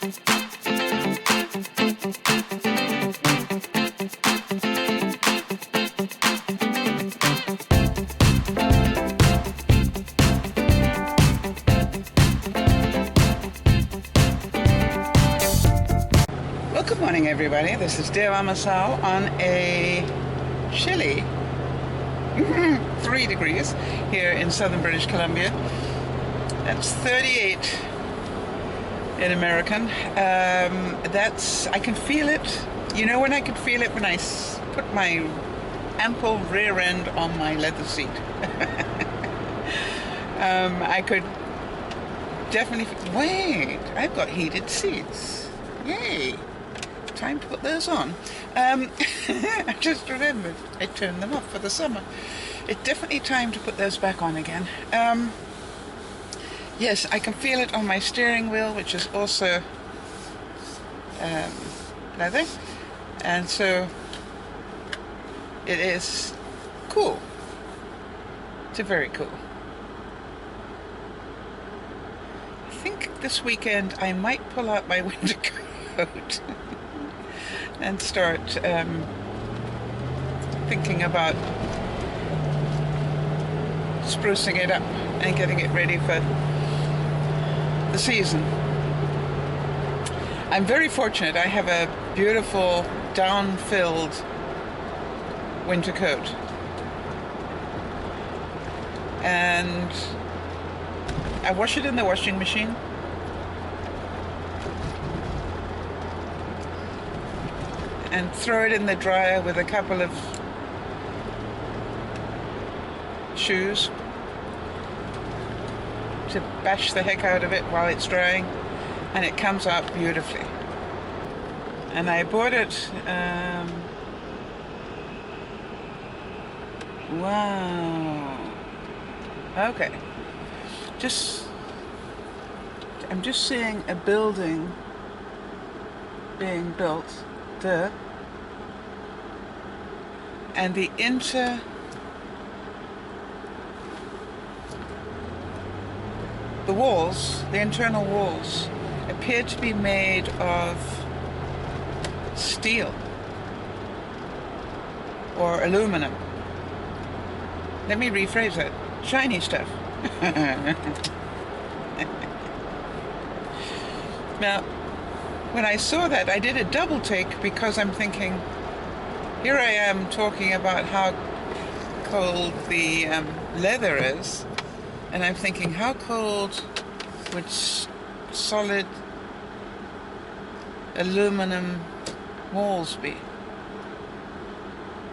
Good morning, everybody. This is DearMamaSal on a chilly 3 degrees here in southern British Columbia. That's 38 in American. I can feel it. You know when I could feel it? When I put my ample rear end on my leather seat. I could definitely... Wait, I've got heated seats. Yay. Time to put those on. I just remembered I turned them off for the summer. It's definitely time to put those back on again. Yes, I can feel it on my steering wheel, which is also leather, and so it is cool. It's very cool. I think this weekend I might pull out my winter coat and start thinking about sprucing it up and getting it ready for the season. I'm very fortunate. I have a beautiful down-filled winter coat, and I wash it in the washing machine. And throw it in the dryer with a couple of shoes to bash the heck out of it while it's drying, and it comes out beautifully. And I bought it, wow, okay, I'm just seeing a building being built there. And the internal walls appear to be made of steel or aluminum. Let me rephrase that. Shiny stuff. Now, when I saw that, I did a double take, because I'm thinking, here I am talking about how cold the leather is, and I'm thinking, how cold would solid aluminum walls be?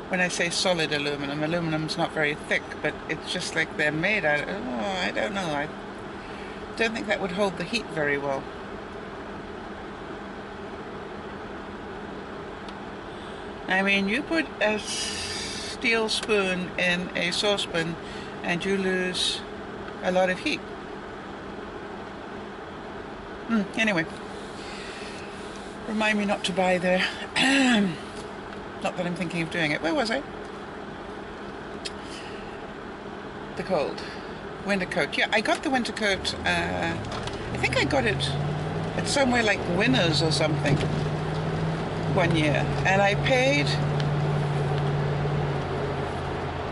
When I say solid aluminum, aluminum's not very thick, but it's just like they're made out of, I don't know. I don't think that would hold the heat very well. I mean, you put a steel spoon in a saucepan and you lose a lot of heat. Anyway, remind me not to buy there. Not that I'm thinking of doing it. Where was I? The cold. Winter coat. Yeah, I got the winter coat. I think I got it at somewhere like Winners or something one year, and I paid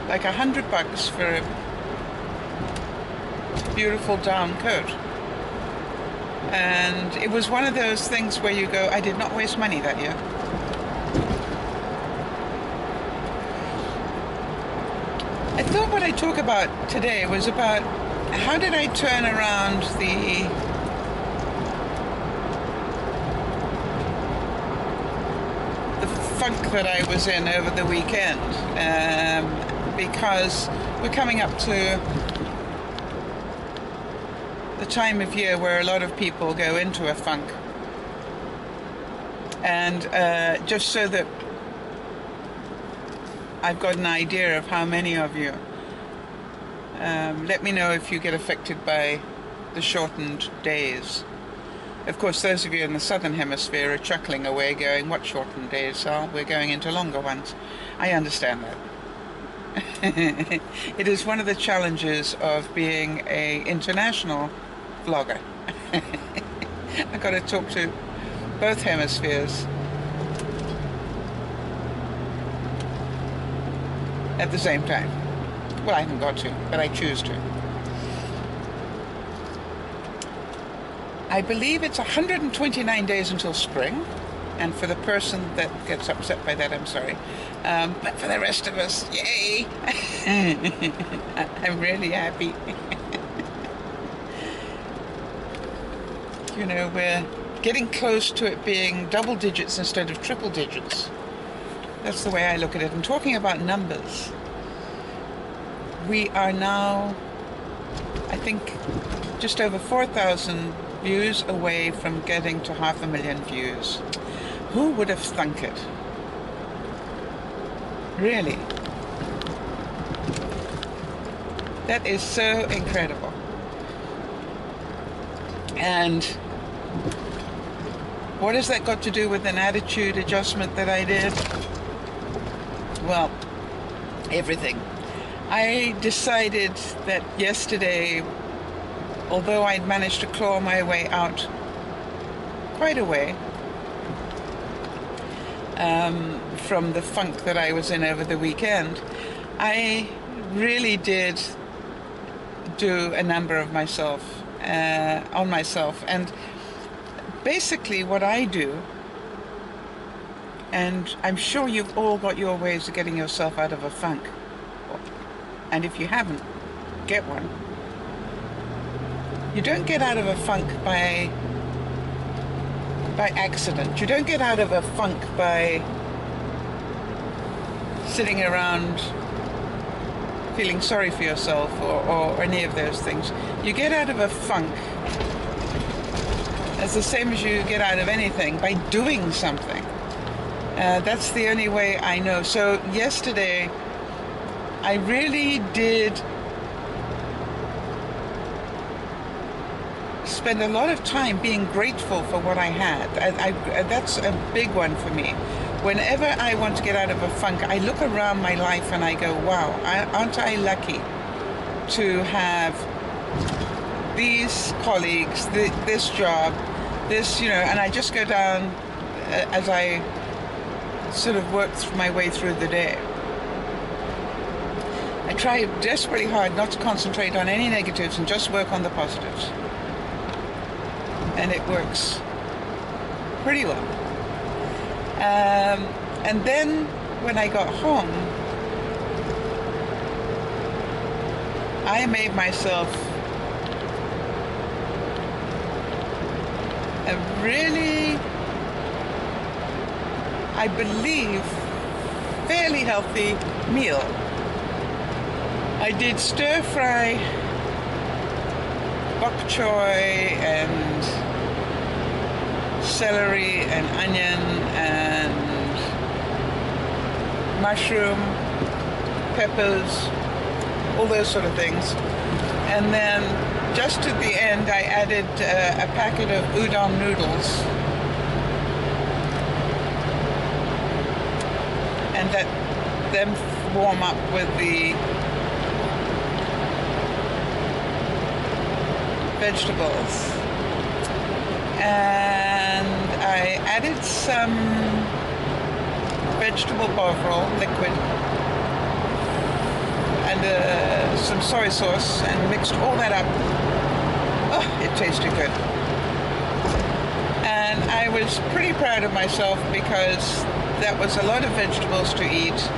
like $100 for a beautiful down coat. And it was one of those things where you go, I did not waste money that year. I thought what I'd talk about today was about how did I turn around the funk that I was in over the weekend, because we're coming up to the time of year where a lot of people go into a funk. And just so that I've got an idea of how many of you, let me know if you get affected by the shortened days. Of course, those of you in the southern hemisphere are chuckling away, going, what shortened days, Sal? We're going into longer ones. I understand that. It is one of the challenges of being an international vlogger. I've got to talk to both hemispheres at the same time. Well, I haven't got to, but I choose to. I believe it's 129 days until spring, and for the person that gets upset by that, I'm sorry. But for the rest of us, yay! I'm really happy. You know, we're getting close to it being double digits instead of triple digits. That's the way I look at it. And talking about numbers, we are now, I think, just over 4,000 views away from getting to 500,000 views. Who would have thunk it? Really? That is so incredible. And what has that got to do with an attitude adjustment that I did? Well, everything. I decided that yesterday, although I'd managed to claw my way out quite a way from the funk that I was in over the weekend, I really did do a number of myself, on myself. And basically what I do, and I'm sure you've all got your ways of getting yourself out of a funk, and if you haven't, get one. You don't get out of a funk by accident. You don't get out of a funk by sitting around feeling sorry for yourself or any of those things. You get out of a funk, as the same as you get out of anything, by doing something. That's the only way I know. So yesterday, I really did spend a lot of time being grateful for what I had. That's a big one for me. Whenever I want to get out of a funk, I look around my life and I go, wow, aren't I lucky to have these colleagues, this job, this, you know, and I just go down as I sort of work my way through the day. I try desperately hard not to concentrate on any negatives and just work on the positives. And it works pretty well. And then when I got home, I made myself a really, I believe, fairly healthy meal. I did stir fry bok choy and celery and onion and mushroom, peppers, all those sort of things. And then just at the end I added a packet of udon noodles and let them warm up with the vegetables. And I added some vegetable bovril liquid and some soy sauce and mixed all that up. Oh, it tasted good. And I was pretty proud of myself because that was a lot of vegetables to eat.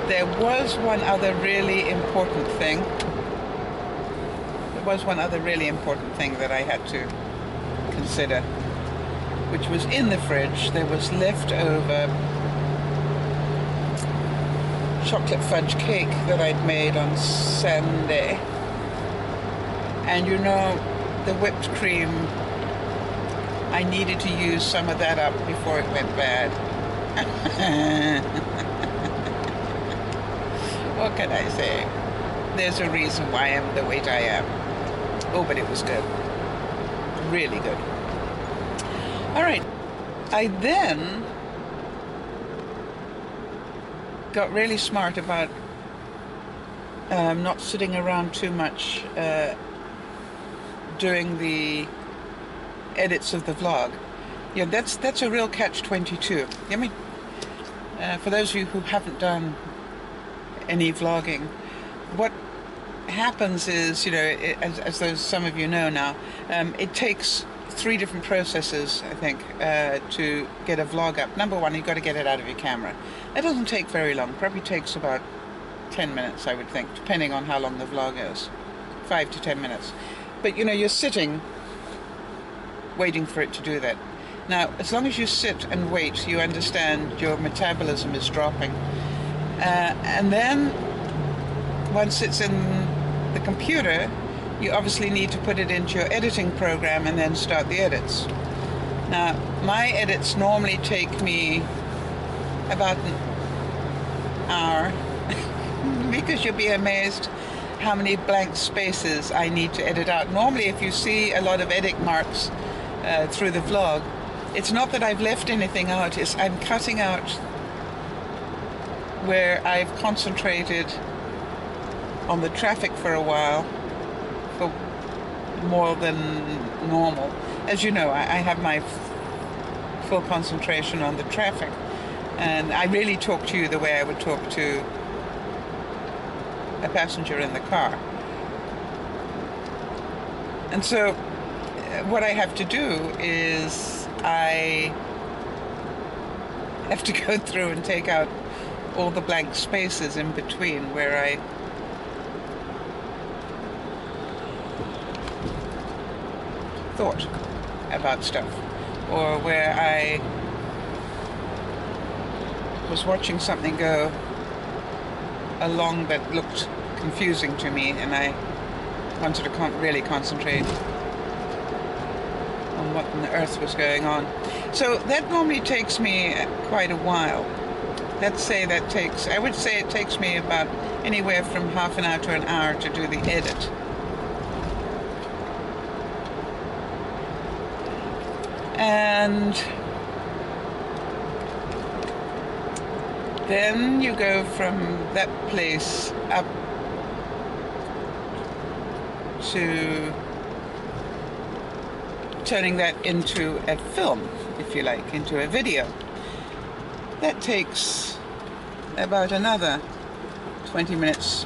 There was one other really important thing. There was one other really important thing that I had to consider, which was in the fridge. There was leftover chocolate fudge cake that I'd made on Sunday. And you know, the whipped cream, I needed to use some of that up before it went bad. What can I say? There's a reason why I'm the weight I am. Oh, but it was good. Really good. All right. I then got really smart about not sitting around too much doing the edits of the vlog. Yeah, that's a real catch-22. I mean, for those of you who haven't done any vlogging, what happens is, you know, as those some of you know now, it takes 3 different processes, I think, to get a vlog up. Number one, you've got to get it out of your camera. That doesn't take very long. Probably takes about 10 minutes, I would think, depending on how long the vlog is. 5 to 10 minutes. But, you know, you're sitting, waiting for it to do that. Now, as long as you sit and wait, you understand your metabolism is dropping. And then, once it's in the computer, you obviously need to put it into your editing program and then start the edits. Now, my edits normally take me about an hour, because you'll be amazed how many blank spaces I need to edit out. Normally, if you see a lot of edit marks through the vlog, it's not that I've left anything out, it's I'm cutting out where I've concentrated on the traffic for a while, for more than normal. As you know, I have my full concentration on the traffic, and I really talk to you the way I would talk to a passenger in the car. And so what I have to do is I have to go through and take out all the blank spaces in between where I thought about stuff, or where I was watching something go along that looked confusing to me, and I wanted to really concentrate on what on earth was going on. So that normally takes me quite a while. Let's say that takes, I would say it takes me about anywhere from half an hour to an hour to do the edit. And then you go from that place up to turning that into a film, if you like, into a video. That takes about another 20 minutes,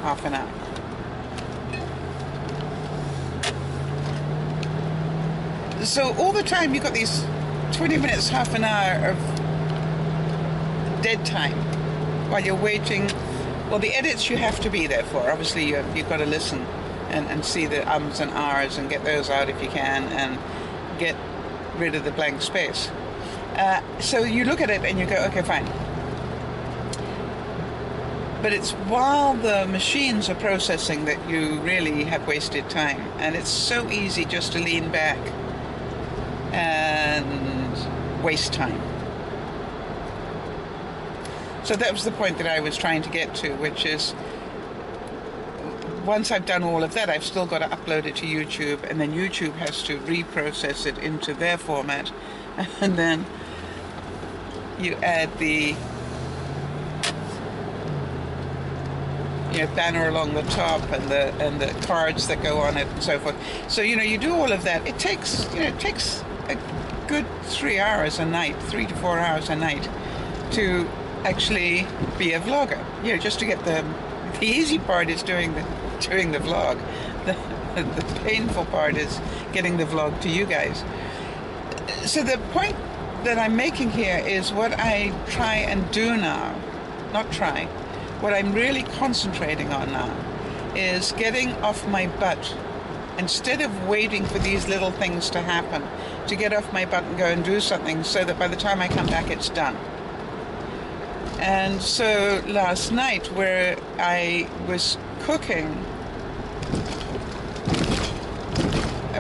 half an hour. So all the time you've got these 20 minutes, half an hour of dead time while you're waiting. Well, the edits you have to be there for. Obviously, you've got to listen and see the ums and ahs and get those out if you can, and get rid of the blank space. So you look at it and you go, okay, fine. But it's while the machines are processing that you really have wasted time. And it's so easy just to lean back and waste time. So that was the point that I was trying to get to, which is once I've done all of that, I've still got to upload it to YouTube, and then YouTube has to reprocess it into their format, and then you add the banner along the top and the cards that go on it and so forth. So you do all of that. It takes a good 3 hours a night, 3 to 4 hours a night to actually be a vlogger. Just to get the easy part is doing the vlog. The painful part is getting the vlog to you guys. So the point that I'm making here is what I try and do now, what I'm really concentrating on now is getting off my butt. Instead of waiting for these little things to happen, to get off my butt and go and do something so that by the time I come back it's done. And so last night, where I was cooking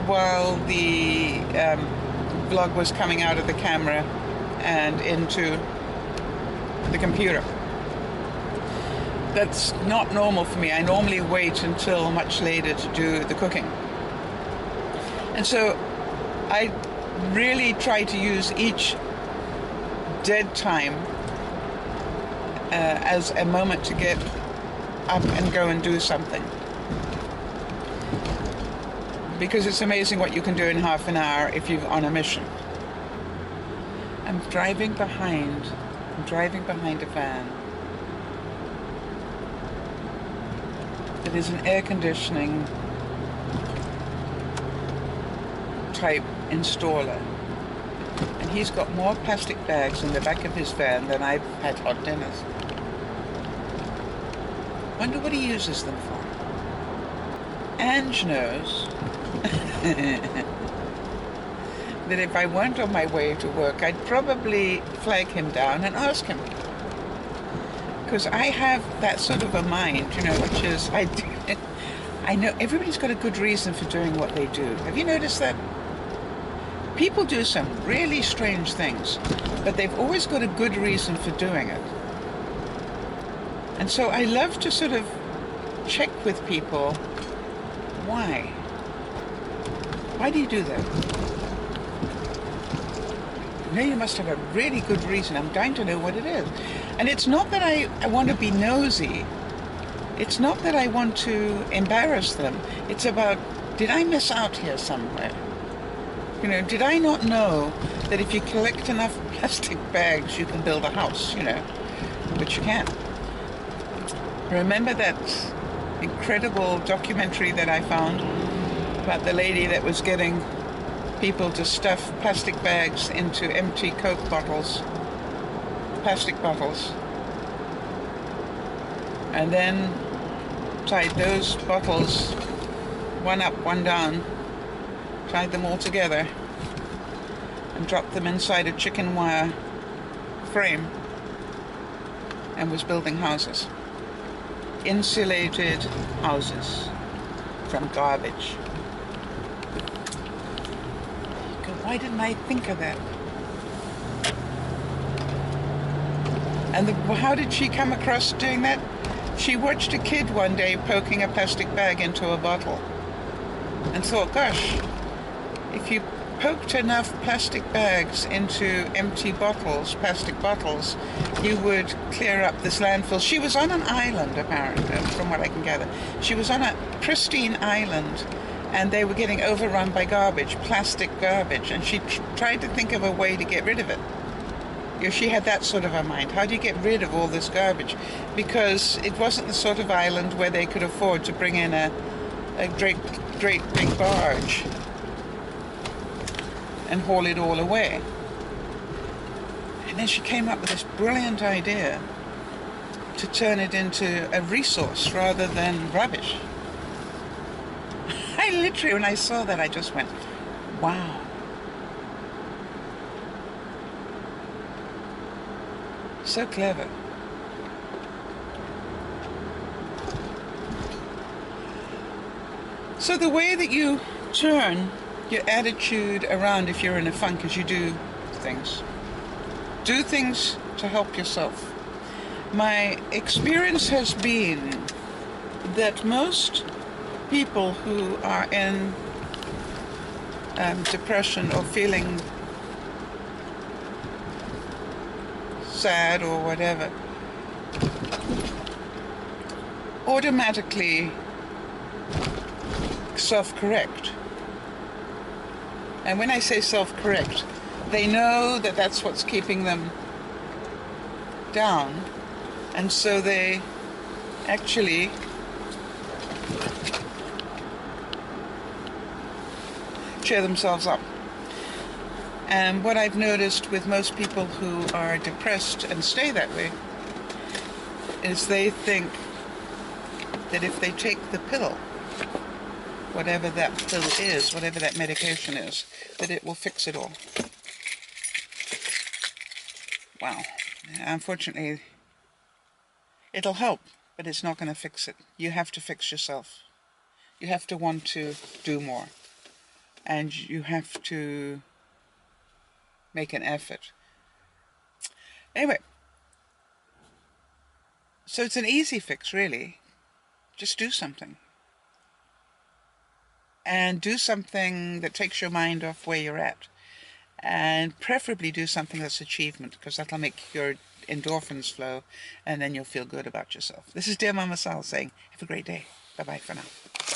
while the vlog was coming out of the camera and into the computer. That's not normal for me. I normally wait until much later to do the cooking. And so I really try to use each dead time as a moment to get up and go and do something. because it's amazing what you can do in half an hour if you're on a mission. I'm driving behind a van. It is an air conditioning type installer. And he's got more plastic bags in the back of his van than I've had hot dinners. Wonder what he uses them for. Ange knows that if I weren't on my way to work, I'd probably flag him down and ask him. Because I have that sort of a mind, you know, which is, I know everybody's got a good reason for doing what they do. Have you noticed that? People do some really strange things, but they've always got a good reason for doing it. And so I love to sort of check with people, why? Why do you do that? You know, you must have a really good reason. I'm dying to know what it is. And it's not that I want to be nosy. It's not that I want to embarrass them. It's about, did I miss out here somewhere? You know, did I not know that if you collect enough plastic bags, you can build a house, you know, which you can. Remember that incredible documentary that I found about the lady that was getting people to stuff plastic bags into empty Coke bottles, plastic bottles, and then tied those bottles, one up, one down, tied them all together and dropped them inside a chicken wire frame and was building houses. Insulated houses from garbage. Why didn't I think of that? And how did she come across doing that? She watched a kid one day poking a plastic bag into a bottle and thought, gosh, if you poked enough plastic bags into empty bottles, plastic bottles, you would clear up this landfill. She was on an island, apparently, from what I can gather. She was on a pristine island, and they were getting overrun by garbage, plastic garbage, and she tried to think of a way to get rid of it. You know, she had that sort of a mind. How do you get rid of all this garbage? Because it wasn't the sort of island where they could afford to bring in a great big barge and haul it all away. And then she came up with this brilliant idea to turn it into a resource rather than rubbish. I literally, when I saw that, I just went, wow. So clever. So the way that you turn your attitude around if you're in a funk is you do things. Do things to help yourself. My experience has been that most people who are in depression or feeling sad or whatever automatically self-correct. And when I say self-correct, they know that that's what's keeping them down, and so they actually cheer themselves up. And what I've noticed with most people who are depressed and stay that way is they think that if they take the pill, whatever that pill is, whatever that medication is, that it will fix it all. Wow. Unfortunately, it'll help, but it's not going to fix it. You have to fix yourself. You have to want to do more. And you have to make an effort. Anyway, so it's an easy fix, really. Just do something. And do something that takes your mind off where you're at. And preferably do something that's achievement, because that'll make your endorphins flow, and then you'll feel good about yourself. This is Dear Mama Sal saying, have a great day. Bye-bye for now.